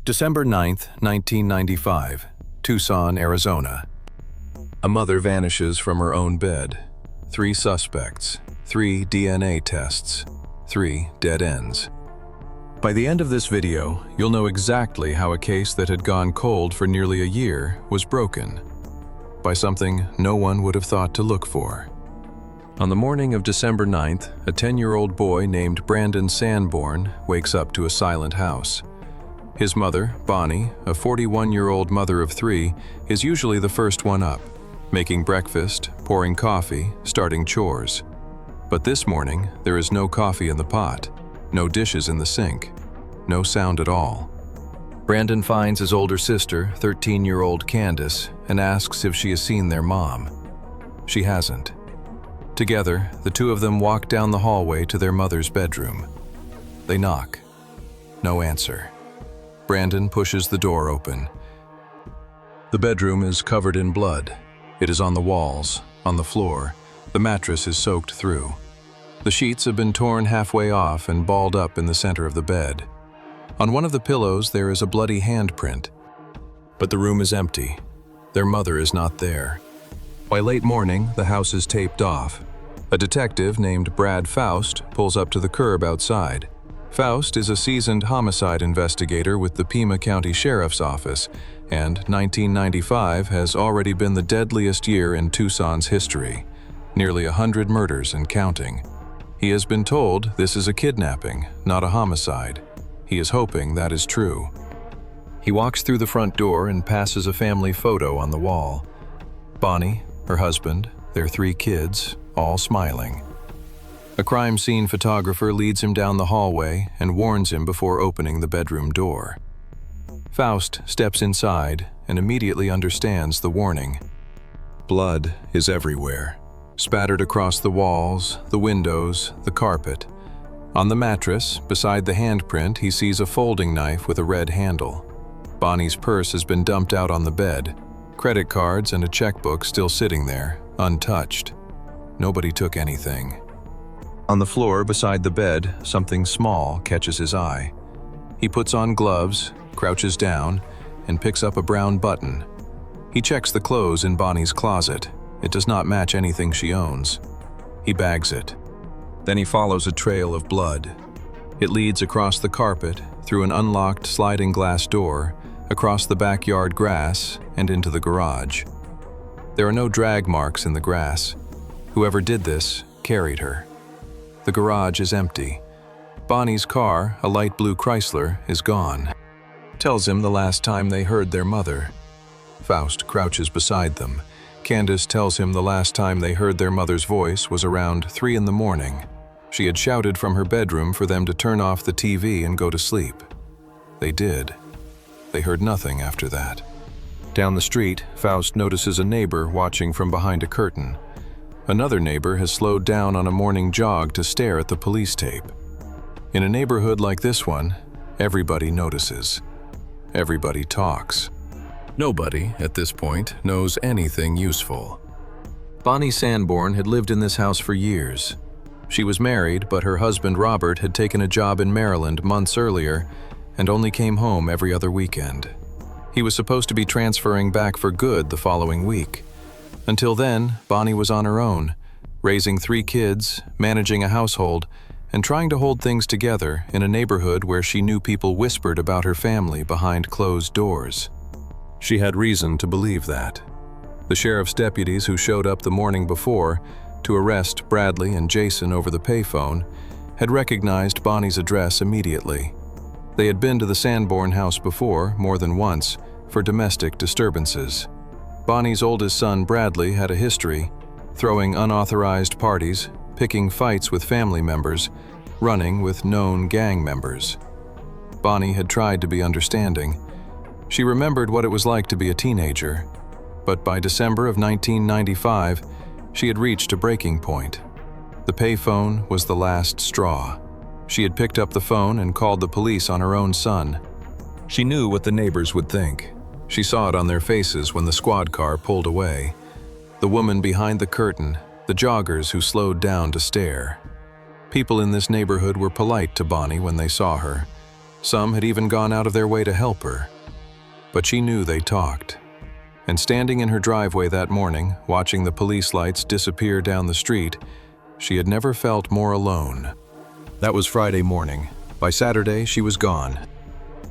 December 9th, 1995, Tucson, Arizona. A mother vanishes from her own bed. 3 suspects, 3 DNA tests, 3 dead ends. By the end of this video, you'll know exactly how a case that had gone cold for nearly a year was broken by something no one would have thought to look for. On the morning of December 9th, a 10-year-old boy named Brandon Sanborn wakes up to a silent house. His mother, Bonnie, a 41-year-old mother of 3, is usually the first one up, making breakfast, pouring coffee, starting chores. But this morning, there is no coffee in the pot, no dishes in the sink, no sound at all. Brandon finds his older sister, 13-year-old Candace, and asks if she has seen their mom. She hasn't. Together, the two of them walk down the hallway to their mother's bedroom. They knock. No answer. Brandon pushes the door open. The bedroom is covered in blood. It is on the walls, on the floor. The mattress is soaked through. The sheets have been torn halfway off and balled up in the center of the bed. On one of the pillows, there is a bloody handprint. But the room is empty. Their mother is not there. By late morning, the house is taped off. A detective named Brad Faust pulls up to the curb outside. Faust is a seasoned homicide investigator with the Pima County Sheriff's Office, and 1995 has already been the deadliest year in Tucson's history. Nearly 100 murders and counting. He has been told this is a kidnapping, not a homicide. He is hoping that is true. He walks through the front door and passes a family photo on the wall. Bonnie, her husband, their 3 kids, all smiling. A crime scene photographer leads him down the hallway and warns him before opening the bedroom door. Faust steps inside and immediately understands the warning. Blood is everywhere, spattered across the walls, the windows, the carpet. On the mattress, beside the handprint, he sees a folding knife with a red handle. Bonnie's purse has been dumped out on the bed, credit cards and a checkbook still sitting there, untouched. Nobody took anything. On the floor beside the bed, something small catches his eye. He puts on gloves, crouches down, and picks up a brown button. He checks the clothes in Bonnie's closet. It does not match anything she owns. He bags it. Then he follows a trail of blood. It leads across the carpet, through an unlocked sliding glass door, across the backyard grass, and into the garage. There are no drag marks in the grass. Whoever did this carried her. The garage is empty. Bonnie's car, a light blue Chrysler, is gone. Tells him the last time they heard their mother. Faust crouches beside them. Candace tells him the last time they heard their mother's voice was around 3 in the morning. She had shouted from her bedroom for them to turn off the TV and go to sleep. They did. They heard nothing after that. Down the street, Faust notices a neighbor watching from behind a curtain. Another neighbor has slowed down on a morning jog to stare at the police tape. In a neighborhood like this one, everybody notices. Everybody talks. Nobody, at this point, knows anything useful. Bonnie Sanborn had lived in this house for years. She was married, but her husband Robert had taken a job in Maryland months earlier and only came home every other weekend. He was supposed to be transferring back for good the following week. Until then, Bonnie was on her own, raising 3 kids, managing a household, and trying to hold things together in a neighborhood where she knew people whispered about her family behind closed doors. She had reason to believe that. The sheriff's deputies who showed up the morning before to arrest Bradley and Jason over the payphone had recognized Bonnie's address immediately. They had been to the Sanborn house before, more than once, for domestic disturbances. Bonnie's oldest son, Bradley, had a history, throwing unauthorized parties, picking fights with family members, running with known gang members. Bonnie had tried to be understanding. She remembered what it was like to be a teenager, but by December of 1995, she had reached a breaking point. The payphone was the last straw. She had picked up the phone and called the police on her own son. She knew what the neighbors would think. She saw it on their faces when the squad car pulled away. The woman behind the curtain, the joggers who slowed down to stare. People in this neighborhood were polite to Bonnie when they saw her. Some had even gone out of their way to help her. But she knew they talked. And standing in her driveway that morning, watching the police lights disappear down the street, she had never felt more alone. That was Friday morning. By Saturday, she was gone.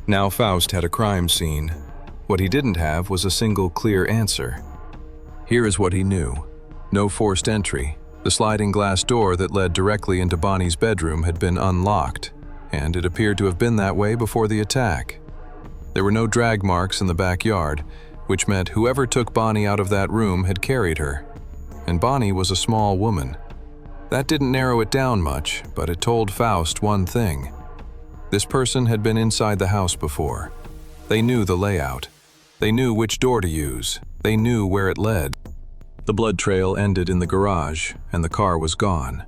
Now Faust had a crime scene. What he didn't have was a single clear answer. Here is what he knew. No forced entry. The sliding glass door that led directly into Bonnie's bedroom had been unlocked, and it appeared to have been that way before the attack. There were no drag marks in the backyard, which meant whoever took Bonnie out of that room had carried her. And Bonnie was a small woman. That didn't narrow it down much, but it told Faust one thing. This person had been inside the house before. They knew the layout. They knew which door to use. They knew where it led. The blood trail ended in the garage, and the car was gone.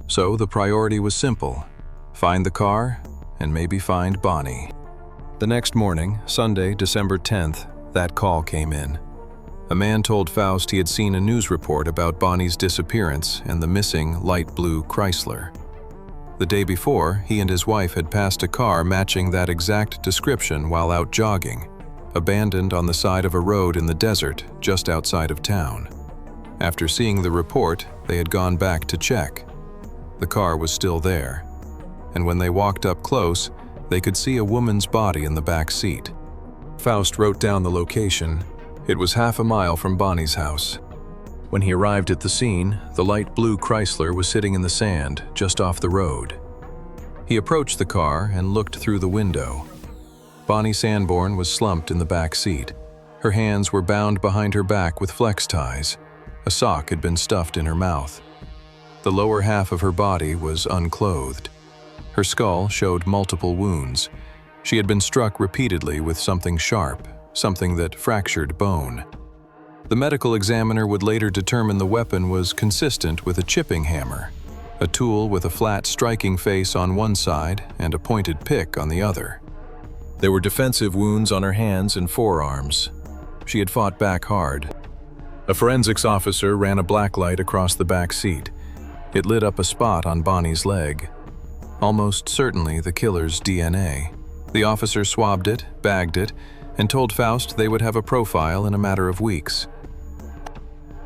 So the priority was simple. Find the car, and maybe find Bonnie. The next morning, Sunday, December 10th, that call came in. A man told Faust he had seen a news report about Bonnie's disappearance and the missing light blue Chrysler. The day before, he and his wife had passed a car matching that exact description while out jogging, abandoned on the side of a road in the desert just outside of town. After seeing the report, they had gone back to check. The car was still there, and when they walked up close, they could see a woman's body in the back seat. Faust wrote down the location. It was half a mile from Bonnie's house. When he arrived at the scene, the light blue Chrysler was sitting in the sand just off the road. He approached the car and looked through the window. Bonnie Sanborn was slumped in the back seat. Her hands were bound behind her back with flex ties. A sock had been stuffed in her mouth. The lower half of her body was unclothed. Her skull showed multiple wounds. She had been struck repeatedly with something sharp, something that fractured bone. The medical examiner would later determine the weapon was consistent with a chipping hammer, a tool with a flat striking face on one side and a pointed pick on the other. There were defensive wounds on her hands and forearms. She had fought back hard. A forensics officer ran a black light across the back seat. It lit up a spot on Bonnie's leg. Almost certainly the killer's DNA. The officer swabbed it, bagged it, and told Faust they would have a profile in a matter of weeks.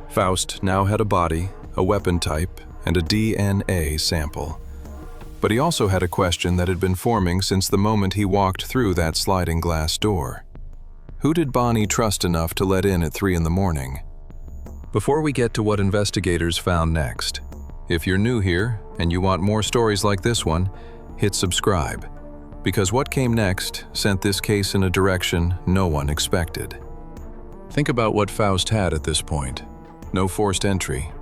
Faust now had a body, a weapon type, and a DNA sample. But he also had a question that had been forming since the moment he walked through that sliding glass door. Who did Bonnie trust enough to let in at 3 in the morning? Before we get to what investigators found next, if you're new here and you want more stories like this one, hit subscribe, because what came next sent this case in a direction no one expected. Think about what Faust had at this point. No forced entry.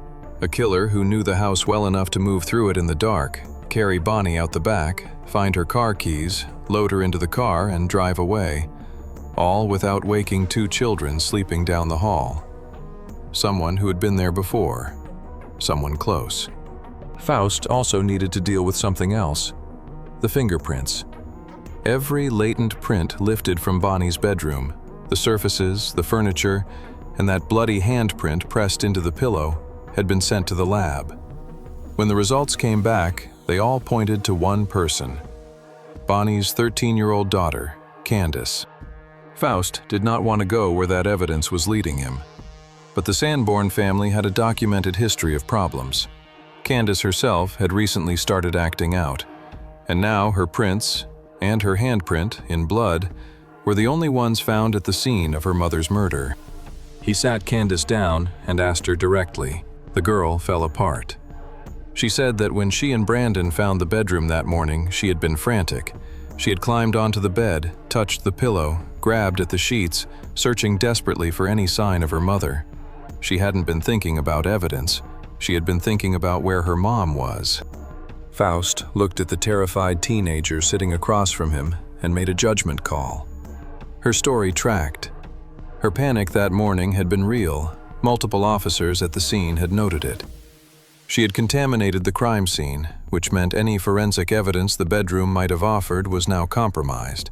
A killer who knew the house well enough to move through it in the dark, carry Bonnie out the back, find her car keys, load her into the car, and drive away, all without waking 2 children sleeping down the hall. Someone who had been there before. Someone close. Faust also needed to deal with something else. The fingerprints. Every latent print lifted from Bonnie's bedroom, the surfaces, the furniture, and that bloody handprint pressed into the pillow, had been sent to the lab. When the results came back, they all pointed to one person. Bonnie's 13-year-old daughter, Candace. Faust did not want to go where that evidence was leading him. But the Sanborn family had a documented history of problems. Candace herself had recently started acting out, and now her prints, and her handprint, in blood, were the only ones found at the scene of her mother's murder. He sat Candace down and asked her directly. The girl fell apart. She said that when she and Brandon found the bedroom that morning, she had been frantic. She had climbed onto the bed, touched the pillow, grabbed at the sheets, searching desperately for any sign of her mother. She hadn't been thinking about evidence. She had been thinking about where her mom was. Faust looked at the terrified teenager sitting across from him and made a judgment call. Her story tracked. Her panic that morning had been real. Multiple officers at the scene had noted it. She had contaminated the crime scene, which meant any forensic evidence the bedroom might have offered was now compromised.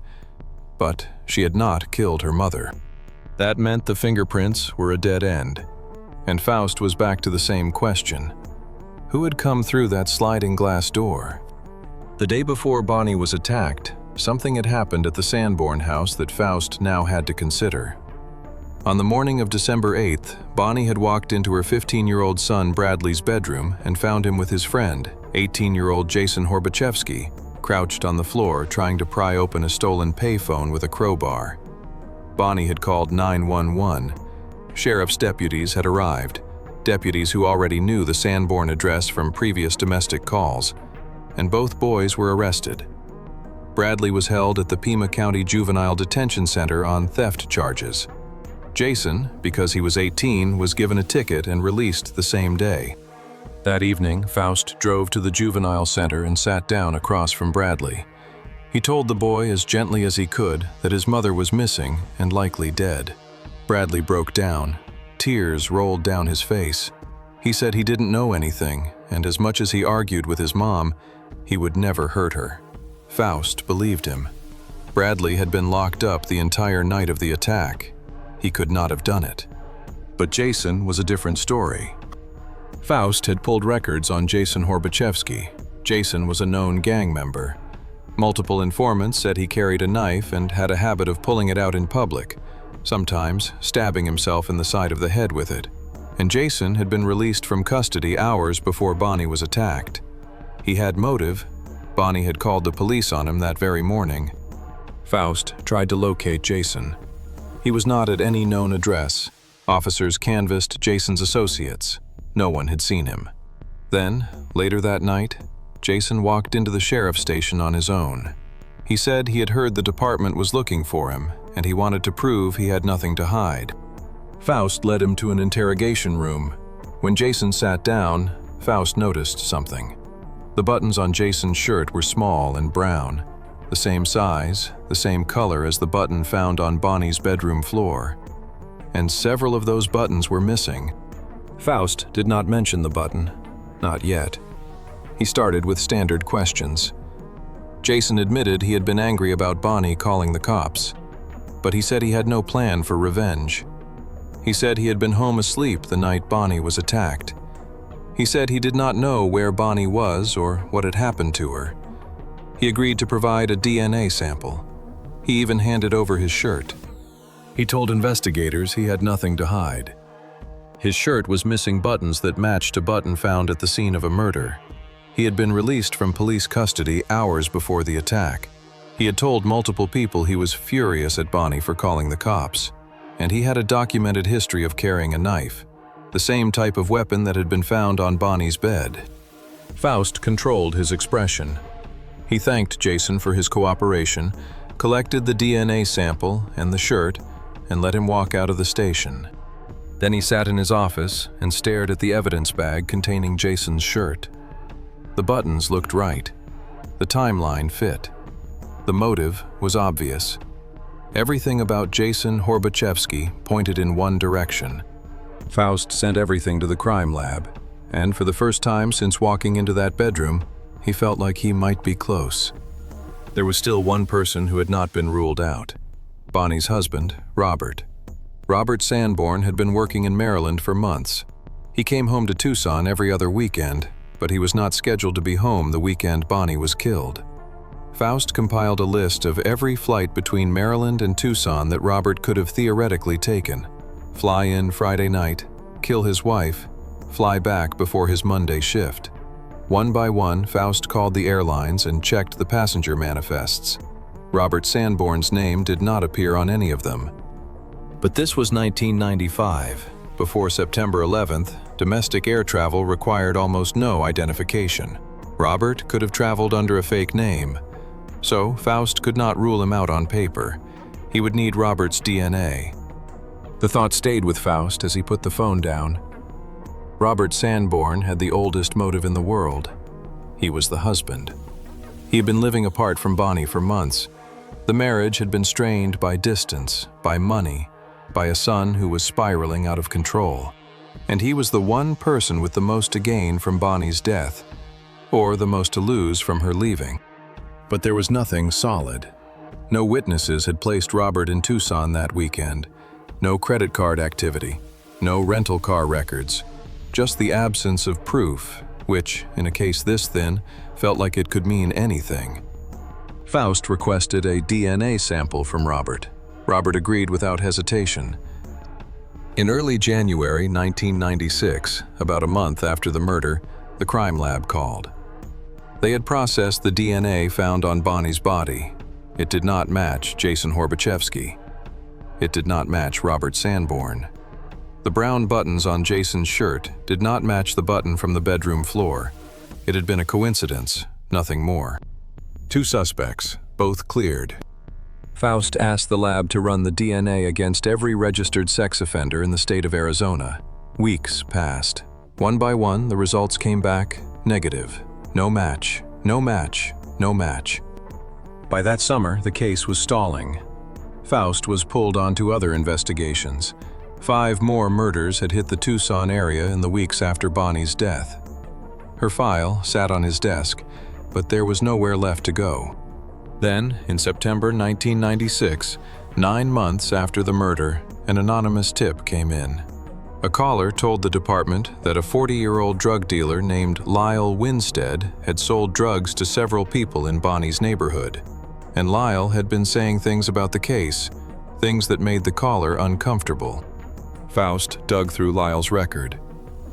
But she had not killed her mother. That meant the fingerprints were a dead end. And Faust was back to the same question. Who had come through that sliding glass door? The day before Bonnie was attacked, something had happened at the Sanborn house that Faust now had to consider. On the morning of December 8th, Bonnie had walked into her 15-year-old son Bradley's bedroom and found him with his friend, 18-year-old Jason Horbachevsky, crouched on the floor trying to pry open a stolen payphone with a crowbar. Bonnie had called 911. Sheriff's deputies had arrived, deputies who already knew the Sanborn address from previous domestic calls, and both boys were arrested. Bradley was held at the Pima County Juvenile Detention Center on theft charges. Jason, because he was 18, was given a ticket and released the same day. That evening, Faust drove to the juvenile center and sat down across from Bradley. He told the boy as gently as he could that his mother was missing and likely dead. Bradley broke down. Tears rolled down his face. He said he didn't know anything, and as much as he argued with his mom, he would never hurt her. Faust believed him. Bradley had been locked up the entire night of the attack. He could not have done it. But Jason was a different story. Faust had pulled records on Jason Horbachevsky. Jason was a known gang member. Multiple informants said he carried a knife and had a habit of pulling it out in public, sometimes stabbing himself in the side of the head with it. And Jason had been released from custody hours before Bonnie was attacked. He had motive. Bonnie had called the police on him that very morning. Faust tried to locate Jason. He was not at any known address. Officers canvassed Jason's associates. No one had seen him. Then, later that night, Jason walked into the sheriff's station on his own. He said he had heard the department was looking for him, and he wanted to prove he had nothing to hide. Faust led him to an interrogation room. When Jason sat down, Faust noticed something. The buttons on Jason's shirt were small and brown, the same size, the same color as the button found on Bonnie's bedroom floor. And several of those buttons were missing. Faust did not mention the button, not yet. He started with standard questions. Jason admitted he had been angry about Bonnie calling the cops, but he said he had no plan for revenge. He said he had been home asleep the night Bonnie was attacked. He said he did not know where Bonnie was or what had happened to her. He agreed to provide a DNA sample. He even handed over his shirt. He told investigators he had nothing to hide. His shirt was missing buttons that matched a button found at the scene of a murder. He had been released from police custody hours before the attack. He had told multiple people he was furious at Bonnie for calling the cops, and he had a documented history of carrying a knife, the same type of weapon that had been found on Bonnie's bed. Faust controlled his expression. He thanked Jason for his cooperation, collected the DNA sample and the shirt, and let him walk out of the station. Then he sat in his office and stared at the evidence bag containing Jason's shirt. The buttons looked right. The timeline fit. The motive was obvious. Everything about Jason Horbachevsky pointed in one direction. Faust sent everything to the crime lab, and for the first time since walking into that bedroom, he felt like he might be close. There was still one person who had not been ruled out. Bonnie's husband, Robert. Robert Sanborn had been working in Maryland for months. He came home to Tucson every other weekend, but he was not scheduled to be home the weekend Bonnie was killed. Faust compiled a list of every flight between Maryland and Tucson that Robert could have theoretically taken. Fly in Friday night, kill his wife, fly back before his Monday shift. One by one, Faust called the airlines and checked the passenger manifests. Robert Sanborn's name did not appear on any of them. But this was 1995. Before September 11th, domestic air travel required almost no identification. Robert could have traveled under a fake name. So Faust could not rule him out on paper. He would need Robert's DNA. The thought stayed with Faust as he put the phone down. Robert Sanborn had the oldest motive in the world. He was the husband. He had been living apart from Bonnie for months. The marriage had been strained by distance, by money, by a son who was spiraling out of control. And he was the one person with the most to gain from Bonnie's death, or the most to lose from her leaving. But there was nothing solid. No witnesses had placed Robert in Tucson that weekend. No credit card activity. No rental car records. Just the absence of proof, which, in a case this thin, felt like it could mean anything. Faust requested a DNA sample from Robert. Robert agreed without hesitation. In early January 1996, about a month after the murder, the crime lab called. They had processed the DNA found on Bonnie's body. It did not match Jason Horbachevsky. It did not match Robert Sanborn. The brown buttons on Jason's shirt did not match the button from the bedroom floor. It had been a coincidence, nothing more. 2 suspects, both cleared. Faust asked the lab to run the DNA against every registered sex offender in the state of Arizona. Weeks passed. One by one, the results came back negative. No match, no match, no match. By that summer, the case was stalling. Faust was pulled onto other investigations. 5 more murders had hit the Tucson area in the weeks after Bonnie's death. Her file sat on his desk, but there was nowhere left to go. Then, in September 1996, 9 months after the murder, an anonymous tip came in. A caller told the department that a 40-year-old drug dealer named Lyle Winstead had sold drugs to several people in Bonnie's neighborhood. And Lyle had been saying things about the case, things that made the caller uncomfortable. Faust dug through Lyle's record.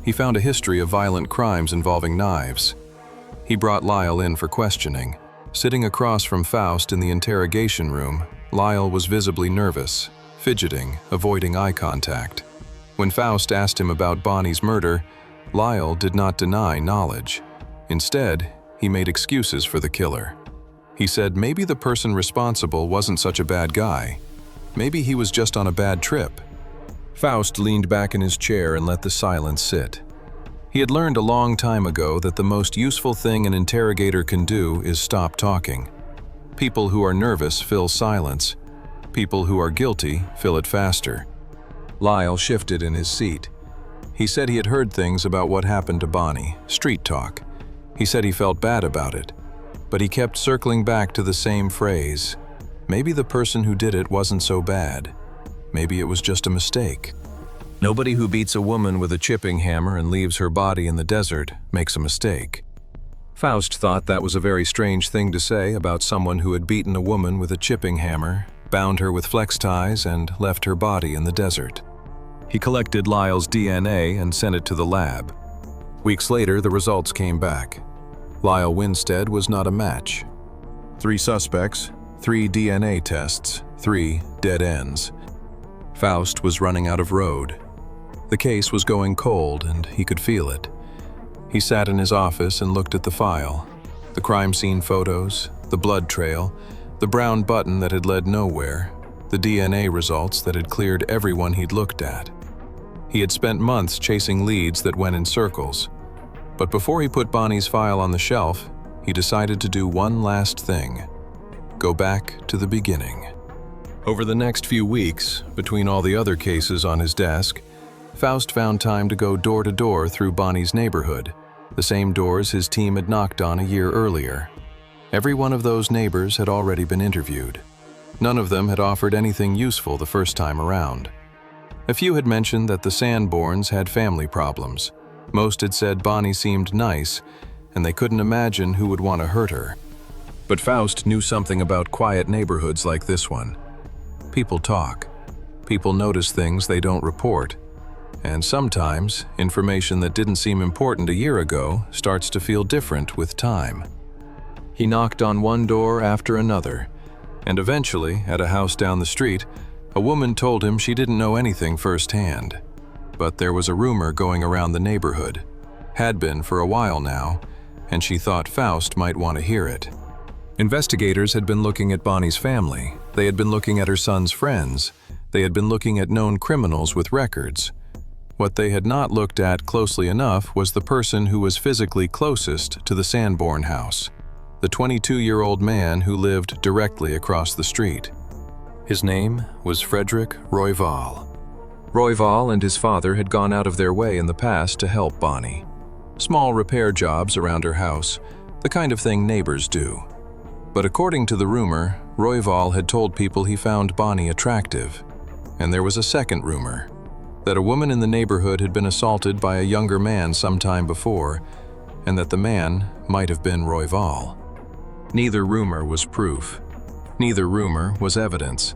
He found a history of violent crimes involving knives. He brought Lyle in for questioning. Sitting across from Faust in the interrogation room, Lyle was visibly nervous, fidgeting, avoiding eye contact. When Faust asked him about Bonnie's murder, Lyle did not deny knowledge. Instead, he made excuses for the killer. He said maybe the person responsible wasn't such a bad guy. Maybe he was just on a bad trip. Faust leaned back in his chair and let the silence sit. He had learned a long time ago that the most useful thing an interrogator can do is stop talking. People who are nervous fill silence. People who are guilty fill it faster. Lyle shifted in his seat. He said he had heard things about what happened to Bonnie, street talk. He said he felt bad about it, but he kept circling back to the same phrase. Maybe the person who did it wasn't so bad. Maybe it was just a mistake. Nobody who beats a woman with a chipping hammer and leaves her body in the desert makes a mistake. Faust thought that was a very strange thing to say about someone who had beaten a woman with a chipping hammer, bound her with flex ties, and left her body in the desert. He collected Lyle's DNA and sent it to the lab. Weeks later, the results came back. Lyle Winstead was not a match. 3 suspects, 3 DNA tests, 3 dead ends. Faust was running out of road. The case was going cold, and he could feel it. He sat in his office and looked at the file. The crime scene photos, the blood trail, the brown button that had led nowhere, the DNA results that had cleared everyone he'd looked at. He had spent months chasing leads that went in circles. But before he put Bonnie's file on the shelf, he decided to do one last thing: go back to the beginning. Over the next few weeks, between all the other cases on his desk, Faust found time to go door to door through Bonnie's neighborhood, the same doors his team had knocked on a year earlier. Every one of those neighbors had already been interviewed. None of them had offered anything useful the first time around. A few had mentioned that the Sanborns had family problems. Most had said Bonnie seemed nice, and they couldn't imagine who would want to hurt her. But Faust knew something about quiet neighborhoods like this one. People talk. People notice things they don't report. And sometimes, information that didn't seem important a year ago starts to feel different with time. He knocked on one door after another, and eventually, at a house down the street, a woman told him she didn't know anything firsthand. But there was a rumor going around the neighborhood, had been for a while now, and she thought Faust might want to hear it. Investigators had been looking at Bonnie's family. They had been looking at her son's friends. They had been looking at known criminals with records. What they had not looked at closely enough was the person who was physically closest to the Sanborn house, the 22-year-old man who lived directly across the street. His name was Frederick Royval. Royval and his father had gone out of their way in the past to help Bonnie. Small repair jobs around her house, the kind of thing neighbors do. But according to the rumor, Royval had told people he found Bonnie attractive. And there was a second rumor, that a woman in the neighborhood had been assaulted by a younger man some time before, and that the man might have been Royval. Neither rumor was proof. Neither rumor was evidence,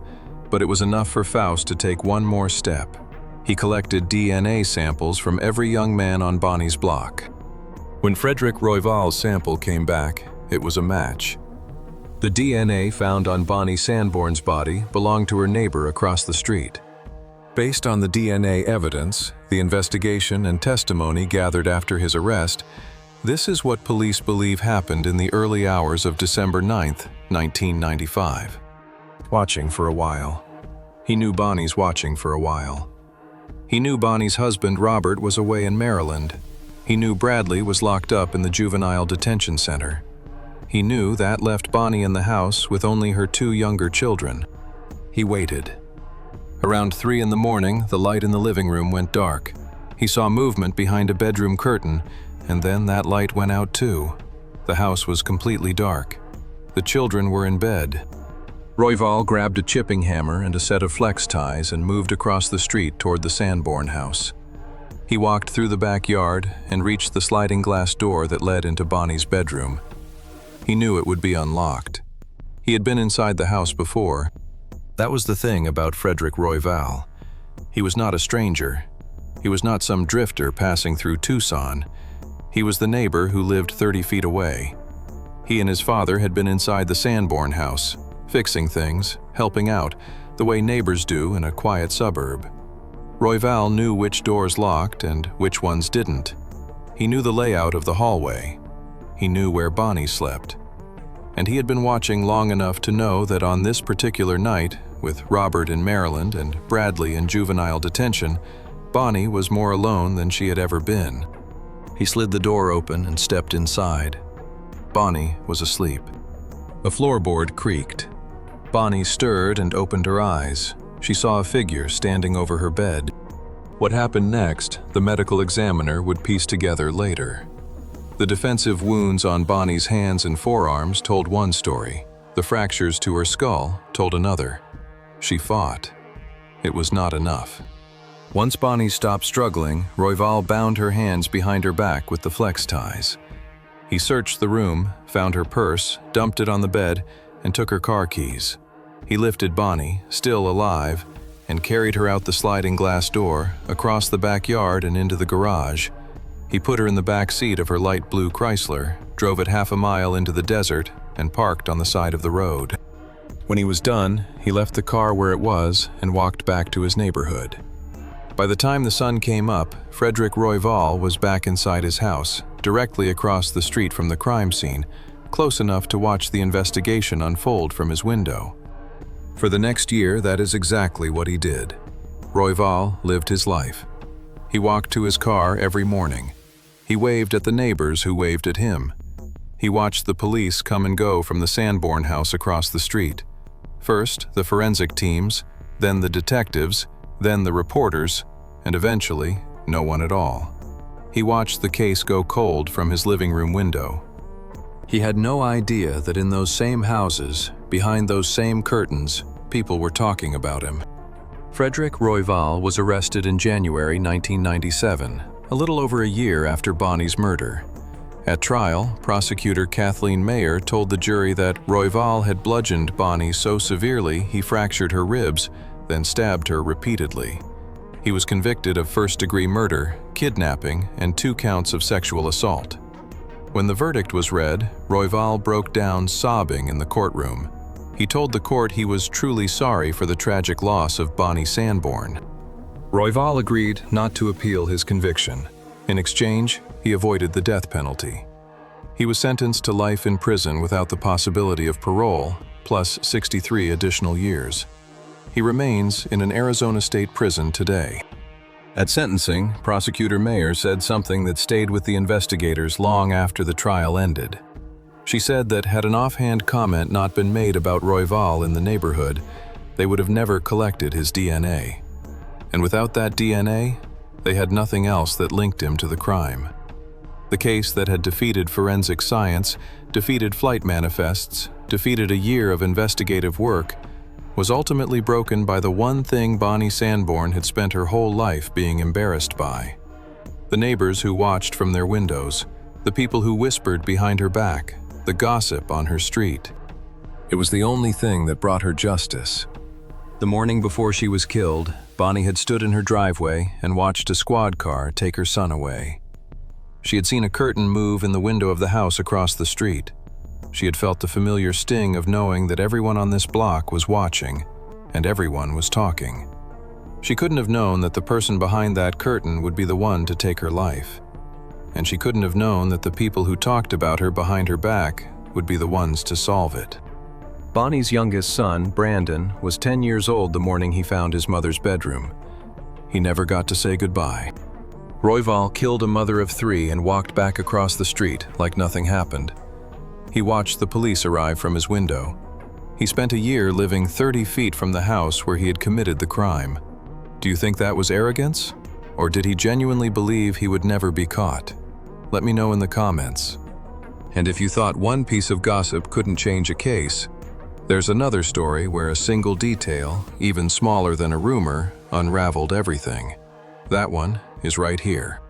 but it was enough for Faust to take one more step. He collected DNA samples from every young man on Bonnie's block. When Frederick Royval's sample came back, it was a match. The DNA found on Bonnie Sanborn's body belonged to her neighbor across the street. Based on the DNA evidence, the investigation and testimony gathered after his arrest, this is what police believe happened in the early hours of December 9, 1995. Watching for a while. He knew Bonnie's watching for a while. He knew Bonnie's husband, Robert, was away in Maryland. He knew Bradley was locked up in the juvenile detention center. He knew that left Bonnie in the house with only her 2 younger children. He waited. Around 3 in the morning, the light in the living room went dark. He saw movement behind a bedroom curtain, and then that light went out too. The house was completely dark. The children were in bed. Royval grabbed a chipping hammer and a set of flex ties and moved across the street toward the Sanborn house. He walked through the backyard and reached the sliding glass door that led into Bonnie's bedroom. He knew it would be unlocked. He had been inside the house before. That was the thing about Frederick Royval. He was not a stranger. He was not some drifter passing through Tucson. He was the neighbor who lived 30 feet away. He and his father had been inside the Sanborn house, fixing things, helping out, the way neighbors do in a quiet suburb. Royval knew which doors locked and which ones didn't. He knew the layout of the hallway. He knew where Bonnie slept. And he had been watching long enough to know that on this particular night, with Robert in Maryland and Bradley in juvenile detention, Bonnie was more alone than she had ever been. He slid the door open and stepped inside. Bonnie was asleep. A floorboard creaked. Bonnie stirred and opened her eyes. She saw a figure standing over her bed. What happened next, the medical examiner would piece together later. The defensive wounds on Bonnie's hands and forearms told one story. The fractures to her skull told another. She fought. It was not enough. Once Bonnie stopped struggling, Royval bound her hands behind her back with the flex ties. He searched the room, found her purse, dumped it on the bed, and took her car keys. He lifted Bonnie, still alive, and carried her out the sliding glass door, across the backyard and into the garage. He put her in the back seat of her light blue Chrysler, drove it half a mile into the desert, and parked on the side of the road. When he was done, he left the car where it was and walked back to his neighborhood. By the time the sun came up, Frederick Royval was back inside his house, directly across the street from the crime scene, close enough to watch the investigation unfold from his window. For the next year, that is exactly what he did. Royval lived his life. He walked to his car every morning. He waved at the neighbors who waved at him. He watched the police come and go from the Sanborn house across the street. First, the forensic teams, then the detectives, then the reporters, and eventually, no one at all. He watched the case go cold from his living room window. He had no idea that in those same houses, behind those same curtains, people were talking about him. Frederick Royval was arrested in January 1997, a little over a year after Bonnie's murder. At trial, prosecutor Kathleen Mayer told the jury that Royval had bludgeoned Bonnie so severely he fractured her ribs, then stabbed her repeatedly. He was convicted of first-degree murder, kidnapping, and 2 counts of sexual assault. When the verdict was read, Royval broke down sobbing in the courtroom. He told the court he was truly sorry for the tragic loss of Bonnie Sanborn. Royval agreed not to appeal his conviction. In exchange, he avoided the death penalty. He was sentenced to life in prison without the possibility of parole, plus 63 additional years. He remains in an Arizona state prison today. At sentencing, Prosecutor Mayer said something that stayed with the investigators long after the trial ended. She said that had an offhand comment not been made about Royval in the neighborhood, they would have never collected his DNA. And without that DNA, they had nothing else that linked him to the crime. The case that had defeated forensic science, defeated flight manifests, defeated a year of investigative work, was ultimately broken by the one thing Bonnie Sanborn had spent her whole life being embarrassed by. The neighbors who watched from their windows, the people who whispered behind her back, the gossip on her street. It was the only thing that brought her justice. The morning before she was killed, Bonnie had stood in her driveway and watched a squad car take her son away. She had seen a curtain move in the window of the house across the street. She had felt the familiar sting of knowing that everyone on this block was watching, and everyone was talking. She couldn't have known that the person behind that curtain would be the one to take her life. And she couldn't have known that the people who talked about her behind her back would be the ones to solve it. Bonnie's youngest son, Brandon, was 10 years old the morning he found his mother's bedroom. He never got to say goodbye. Royval killed a mother of 3 and walked back across the street like nothing happened. He watched the police arrive from his window. He spent a year living 30 feet from the house where he had committed the crime. Do you think that was arrogance? Or did he genuinely believe he would never be caught? Let me know in the comments. And if you thought one piece of gossip couldn't change a case, there's another story where a single detail, even smaller than a rumor, unraveled everything. That one is right here.